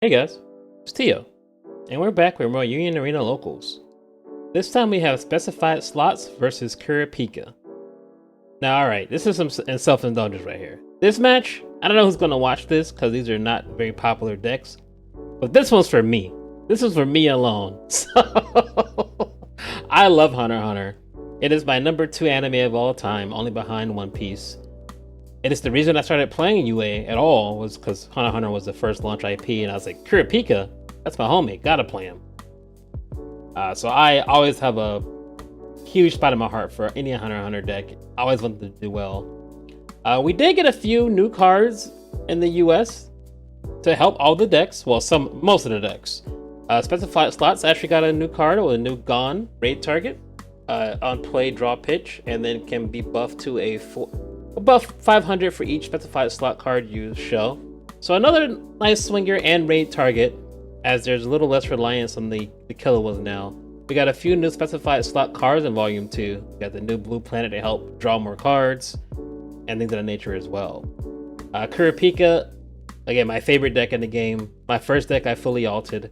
Hey guys, it's Tio, and we're back with more Union Arena locals. This time we have specified slots versus Kurapika. Now, alright, this is some self-indulgence right here. This match, I don't know who's gonna watch this because these are not very popular decks, but this one's for me. This is for me alone. So, I love Hunter x Hunter. It is my number 2 anime of all time, only behind One Piece. It is the reason I started playing UA at all was because Hunter x Hunter was the first launch IP, and I was like, Kurapika, that's my homie, gotta play him. So I always have a huge spot in my heart for any Hunter x Hunter deck. I always wanted to do well. We did get a few new cards in the US to help all the decks, well, most of the decks. Specified slots actually got a new card with a new Gone raid target on play, draw, pitch, and then can be buffed to buff 500 for each specified slot card you show. So another nice swinger and raid target, as there's a little less reliance on the Killuas now. We got a few new specified slot cards in Volume 2. We got the new Blue Planet to help draw more cards, and things of that nature as well. Kurapika, again, my favorite deck in the game. My first deck I fully altered.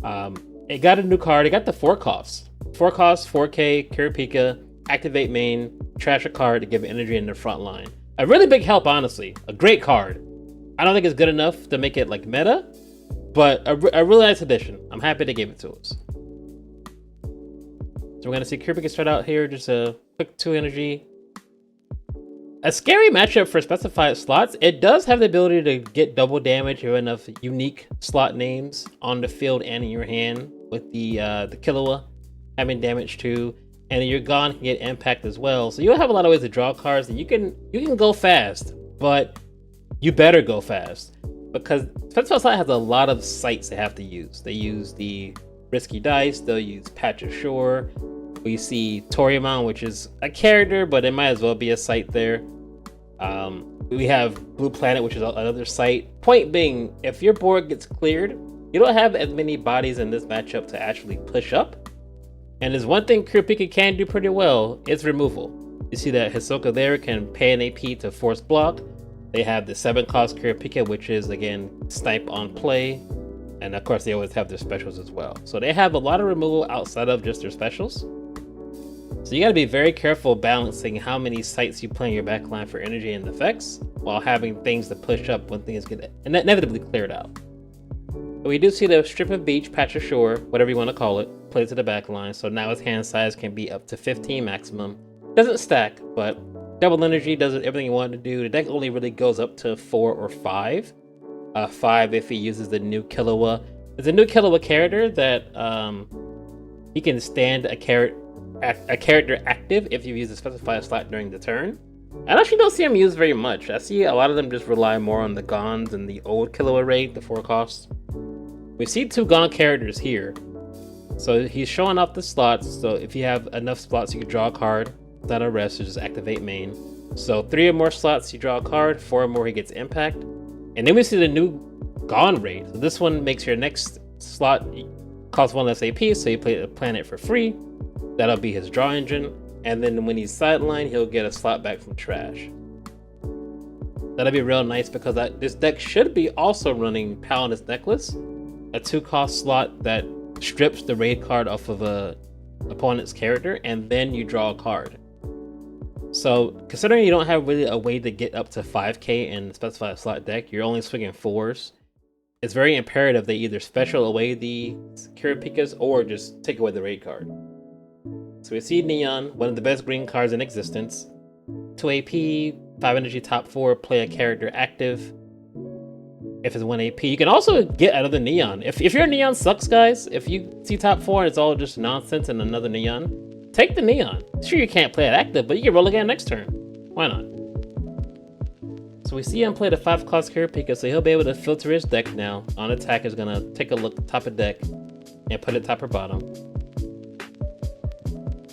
It got a new card. It got the 4 costs. 4 costs, 4K, Kurapika, activate main, trash a card to give energy in the front line. A really big help, honestly. A great card. I don't think it's good enough to make it like meta, but a really nice addition. I'm happy they gave it to us. So we're gonna see Kurapika start out here, just a quick 2 energy. A scary matchup for specified slots. It does have the ability to get double damage or enough unique slot names on the field and in your hand, with the Killua having damage too. And your Gone can get impact as well. So you'll have a lot of ways to draw cards, and you can go fast, but you better go fast. Because Specified Slot has a lot of sites they have to use. They use the Risky Dice, they'll use Patch of Shore. We see Toryumon, which is a character, but it might as well be a site there. We have Blue Planet, which is another site. Point being, if your board gets cleared, you don't have as many bodies in this matchup to actually push up. And there's one thing Kurapika can do pretty well, it's removal. You see that Hisoka there can pay an AP to force block. They have the 7 cost Kurapika, which is, again, snipe on play. And of course, they always have their specials as well. So they have a lot of removal outside of just their specials. So you gotta be very careful balancing how many sites you play in your backline for energy and effects, while having things to push up when things get inevitably cleared out. But we do see the Strip of Beach, Patch of Shore, whatever you want to call it, plays to the backline, so now his hand size can be up to 15 maximum. Doesn't stack, but double energy does everything you want it to do. The deck only really goes up to 4 or 5. 5 if he uses the new Killua. There's a new Killua character that he can stand a character active if you use a specified slot during the turn. I actually don't see him used very much. I see a lot of them just rely more on the Gons and the old Killua raid, the 4 costs. We see 2 Gon characters here. So he's showing off the slots, so if you have enough slots you can draw a card without a rest, so just activate main. So 3 or more slots you draw a card, 4 or more he gets impact. And then we see the new Gone raid. So this one makes your next slot cost 1 less AP, so you play the planet for free. That'll be his draw engine. And then when he's sidelined, he'll get a slot back from trash. That'll be real nice because this deck should be also running Paladin's Necklace, a 2 cost slot that strips the raid card off of a opponent's character, and then you draw a card. So considering you don't have really a way to get up to 5k in the specified slot deck, you're only swinging 4s. It's very imperative they either special away the Kurapikas or just take away the raid card. So we see Neon, one of the best green cards in existence. 2 AP, 5 energy, top 4, play a character active. If it's 1 AP, you can also get another Neon. If your Neon sucks, guys, if you see top 4 and it's all just nonsense and another Neon, take the Neon. Sure, you can't play it active, but you can roll again next turn. Why not? So we see him play the 5 cost Kurapika, so he'll be able to filter his deck now. On attack is gonna take a look top of deck and put it top or bottom.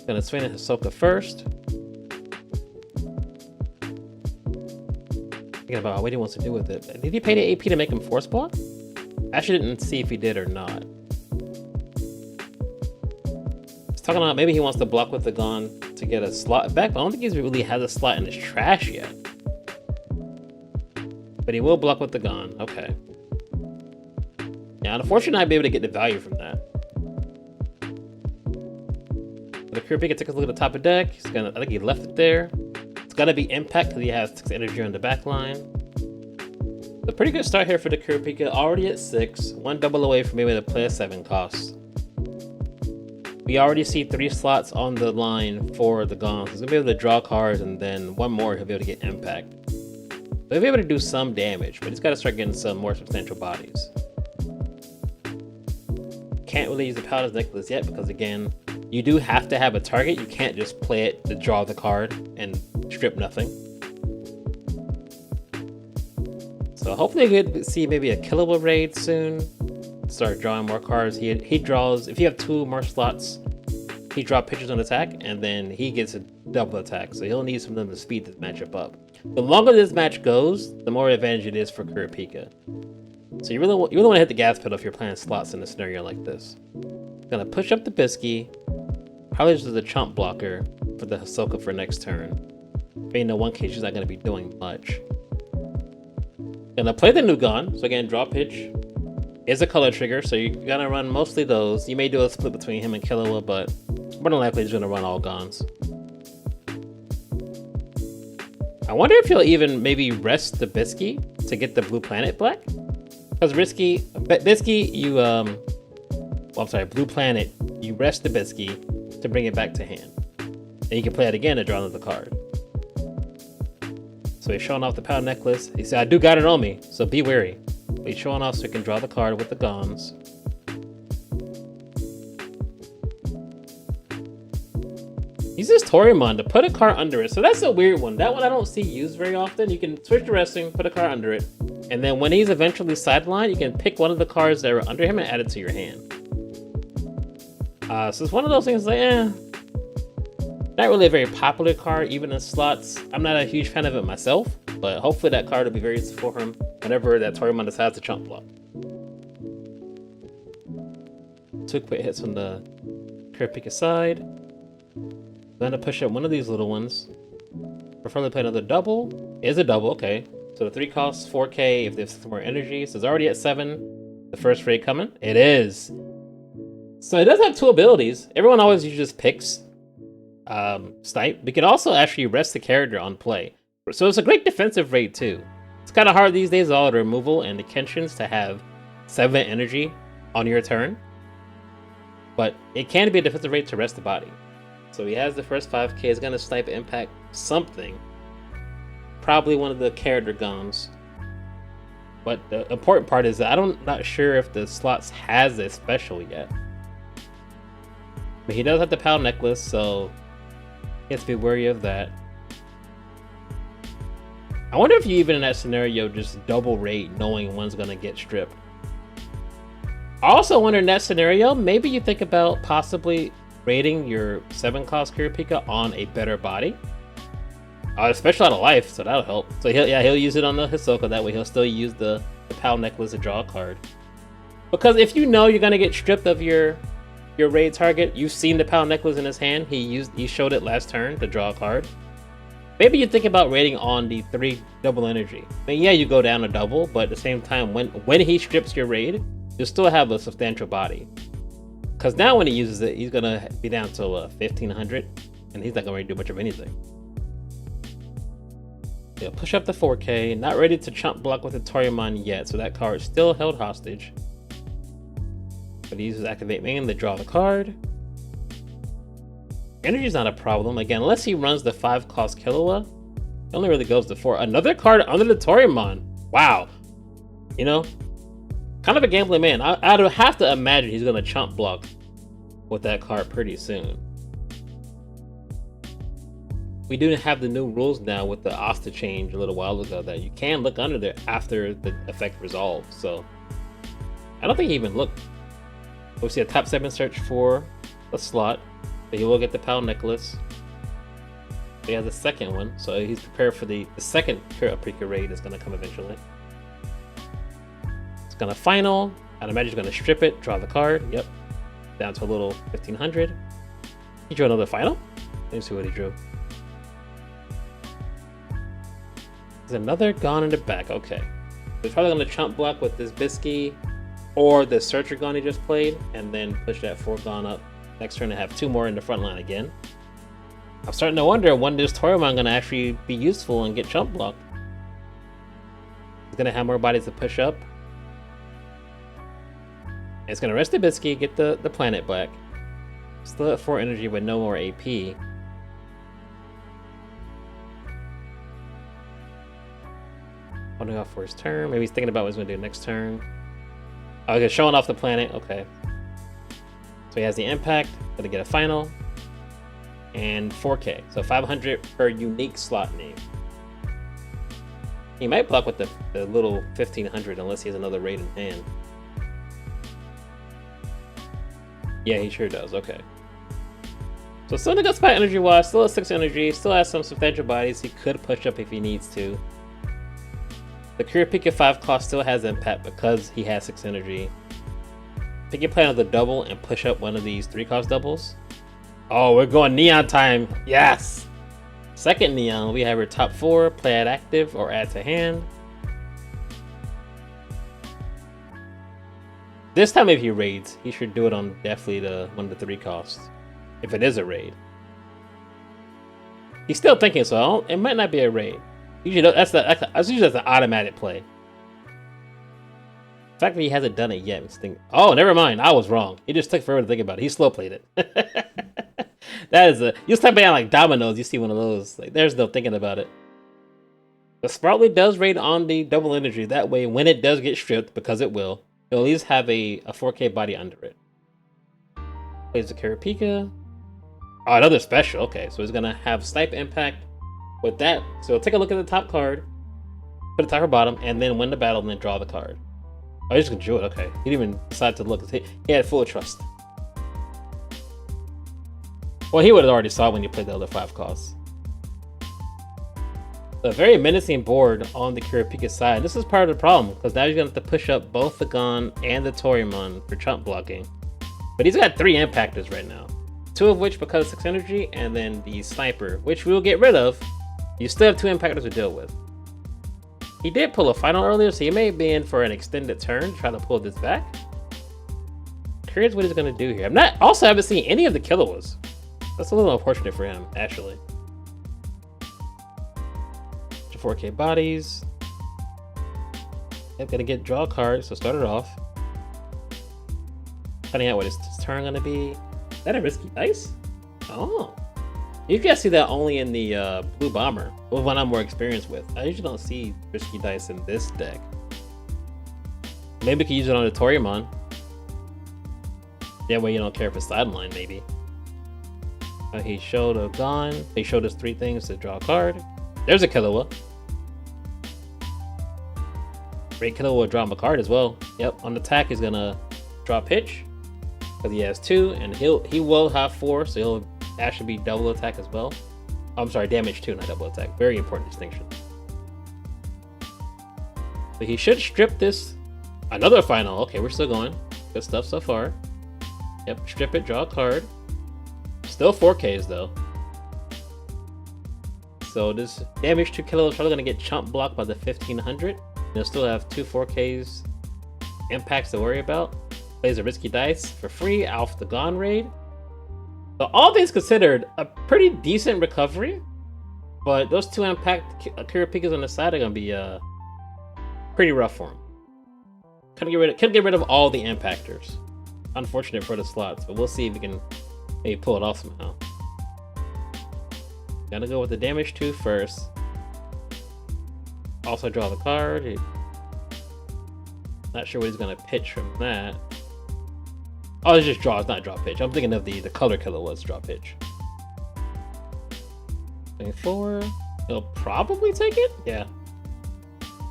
Gonna swing at Hisoka first. Thinking about what he wants to do with it. Did he pay the AP to make him force block? I actually didn't see if he did or not. He's talking about maybe he wants to block with the Gone to get a slot back, but I don't think he really has a slot in his trash yet. But he will block with the Gone. Okay. Yeah, unfortunately, I'd be able to get the value from that. The Kurapika takes a look at the top of deck. He's gonna, I think he left it there. It's gonna be impact because he has 6 energy on the back line. A pretty good start here for the Kurapika, already at 6, 1 double away from being able to play a 7 cost. We already see 3 slots on the line for the Gons. He's gonna be able to draw cards, and then 1 more he'll be able to get impact. So he'll be able to do some damage, but he's got to start getting some more substantial bodies. Can't really use the Paladin's Necklace yet because, again, you do have to have a target. You can't just play it to draw the card and strip nothing. So hopefully we could see maybe a Killable raid soon. Start drawing more cards. He draws, if you have 2 more slots, he draws pitchers on attack, and then he gets a double attack. So he'll need some of them to speed this matchup up. The longer this match goes, the more advantage it is for Kurapika. So you really want to hit the gas pedal if you're playing slots in a scenario like this. Gonna push up the Bisky. Probably just a chump blocker for the Hisoka for next turn. Being the 1K, she's not gonna be doing much. Gonna play the new Gon. So again, draw pitch is a color trigger, so you're gonna run mostly those. You may do a split between him and Killua, but more than likely he's gonna run all Gons. I wonder if he'll even maybe rest the Bisky to get the blue planet black. Because Bisky, you blue planet, you rest the Bisky to bring it back to hand. Then you can play it again to draw another card. So he's showing off the Power Necklace. He said, I do got it on me, so be wary. But he's showing off so he can draw the card with the Gons. He uses Torimon to put a card under it. So that's a weird one. That one I don't see used very often. You can switch to resting, put a card under it. And then when he's eventually sidelined, you can pick one of the cards that are under him and add it to your hand. So it's one of those things like, not really a very popular card, even in slots. I'm not a huge fan of it myself, but hopefully that card will be very useful for him whenever that Torimon decides to chump block. 2 quick hits on the Kurapika side. I'm gonna push up one of these little ones. Preferably play another double. It is a double, okay. So the 3 costs 4K if there's some more energy. So it's already at 7. The first raid coming. It is. So it does have 2 abilities. Everyone always usually just picks Snipe. We can also actually rest the character on play. So it's a great defensive raid too. It's kind of hard these days with all the removal and the Kenshins to have 7 energy on your turn. But it can be a defensive raid to rest the body. So he has the first 5K. He's going to snipe impact something. Probably one of the character Gons. But the important part is that I'm not sure if the slots has a special yet. But he does have the Power Necklace, so he has to be wary of that. I wonder if you even in that scenario just double raid knowing one's going to get stripped. I also wonder in that scenario, maybe you think about possibly raiding your 7 cost Kurapika on a better body. Especially out of life, so that'll help. So he'll use it on the Hisoka, that way he'll still use the Power Necklace to draw a card. Because if you know you're gonna get stripped of your raid target, you've seen the Power Necklace in his hand, he showed it last turn to draw a card. Maybe you think about raiding on the 3 double energy. I mean, yeah, you go down a double, but at the same time, when he strips your raid, you'll still have a substantial body. Because now when he uses it, he's gonna be down to 1500, and he's not gonna really do much of anything. Yeah, push up the 4K, not ready to chump block with the Torimon yet, so that card is still held hostage. But he uses Activate Main to draw the card. Energy is not a problem, again, unless he runs the 5 cost Killua. It only really goes to 4. Another card under the Torimon. Wow. You know, kind of a gambling man. I'd have to imagine he's gonna chump block with that card pretty soon. We do have the new rules now with the Asta change a little while ago that you can look under there after the effect resolves. So I don't think he even looked. We'll see a top 7 search for a slot. But he will get the Power Necklace. He has the second one, so he's prepared for the second Kurapika raid is going to come eventually. It's going to final. I'd imagine he's going to strip it, draw the card. Yep. Down to a little 1500. He drew another final. Let me see what he drew. There's another Gon in the back. Okay. He's probably going to chump block with this Bisky. or the Searcher Gun he just played, and then push that 4 Gun up next turn and have 2 more in the front line again. I'm starting to wonder when this Torimon gonna actually be useful and get chump blocked. He's gonna have more bodies to push up. And it's gonna rest Hibisky, get the planet back. Still at 4 energy with no more AP. Holding off for his turn. Maybe he's thinking about what he's gonna do next turn. Oh, he's showing off the planet. Okay. So he has the impact. Gonna get a final. And 4K. So 500 per unique slot name. He might block with the little 1500 unless he has another raid in hand. Yeah, he sure does. Okay. So still in a good spot energy wise. Still at 6 energy. Still has some substantial bodies. He could push up if he needs to. The Kurapika 5 cost still has impact because he has 6 energy. He can play another double and push up one of these 3 cost doubles. Oh, we're going Neon time. Yes! Second Neon, we have our top 4. Play at active or add to hand. This time if he raids, he should do it on definitely one of the 3 costs. If it is a raid. He's still thinking, so it might not be a raid. Usually that's usually an automatic play. The fact that he hasn't done it yet makes me think, oh, never mind, I was wrong. He just took forever to think about it. He slow played it. That is you start playing like dominoes, you see one of those. Like there's no thinking about it. But Sproutly does raid on the double energy. That way, when it does get stripped, because it will, it'll at least have a 4K body under it. Plays the Kurapika. Oh, another special. Okay, so he's gonna have snipe impact with that. So take a look at the top card, put it top or bottom, and then win the battle, and then draw the card. Oh, he's just gonna do it. Okay, he didn't even decide to look. He had full trust. Well, he would have already saw when you played the other 5 costs. A very menacing board on the Kurapika side. This is part of the problem, because now you're gonna have to push up both the Gon and the Torimon for chump blocking. But he's got 3 impactors right now. 2 of which because of 6 energy, and then the sniper, which we'll get rid of. You still have 2 impactors to deal with. He did pull a final earlier, so he may be in for an extended turn, trying to pull this back. Curious what he's gonna do here. Also haven't seen any of the Killuas. That's a little unfortunate for him, actually. 4K bodies. Yep, gonna get draw cards, so start it off. Finding out what his turn gonna be. Is that a risky dice? Oh. You can see that only in the blue bomber, the one I'm more experienced with. I usually don't see risky dice in this deck. Maybe we can use it on the Torimon. That way you don't care for sideline, maybe. He showed a Gon. He showed us 3 things to draw a card. There's a Killua. Great Killua will draw him a card as well. Yep, on attack he's gonna draw pitch. Because he has 2, and he will have 4, so he'll actually be double attack as well. Oh, I'm sorry, damage 2, not double attack. Very important distinction. So he should strip this. Another final. Okay, we're still going. Good stuff so far. Yep, strip it, draw a card. Still 4Ks though. So this damage 2 Killua is probably gonna get chump blocked by the 1500. He'll still have 2 4Ks impacts to worry about. Plays a risky dice for free off the Gon raid. So all things considered, a pretty decent recovery. But those 2 impact Kurapikas on the side are gonna be pretty rough for him. Couldn't get rid of all the impactors. Unfortunate for the slots, but we'll see if we can maybe pull it off somehow. Gotta go with the damage 2 first. Also draw the card. Not sure what he's gonna pitch from that. Oh, it's just draw, it's not draw pitch. I'm thinking of the color killer was draw pitch. 24. He'll probably take it? Yeah.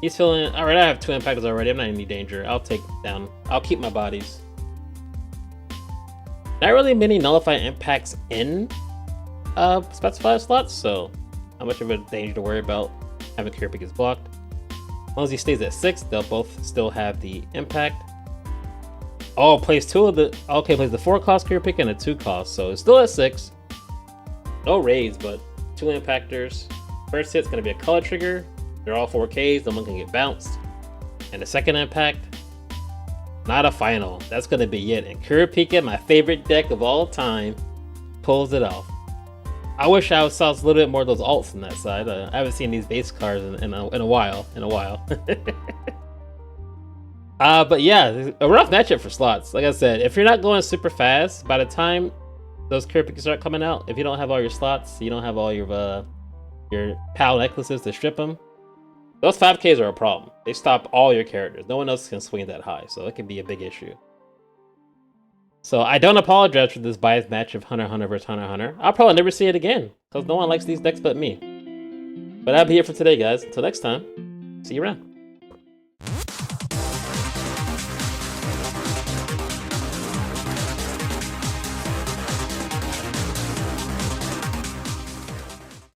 He's feeling, alright, I have 2 impactors already. I'm not in any danger. I'll take down. I'll keep my bodies. Not really many nullified impacts in specified slots, so not much of a danger to worry about having Kurapika blocked. As long as he stays at 6, they'll both still have the impact. Oh, plays 2 of the... Okay, plays the 4 cost Kurapika and a 2 cost, so it's still at 6. No raids, but 2 impactors. First hit's going to be a color trigger. They're all 4Ks, the one can get bounced. And the second impact, not a final. That's gonna be it. And Kurapika, my favorite deck of all time, pulls it off. I wish I saw a little bit more of those alts on that side. I haven't seen these base cards in a while. But yeah, a rough matchup for slots. Like I said, if you're not going super fast, by the time those Kurapikas start coming out, if you don't have all your slots, you don't have all your PAL necklaces to strip them, those 5Ks are a problem. They stop all your characters. No one else can swing that high, so it can be a big issue. So I don't apologize for this biased match of Hunter x Hunter versus Hunter x Hunter. I'll probably never see it again, because no one likes these decks but me. But that'll be it for today, guys. Until next time, see you around.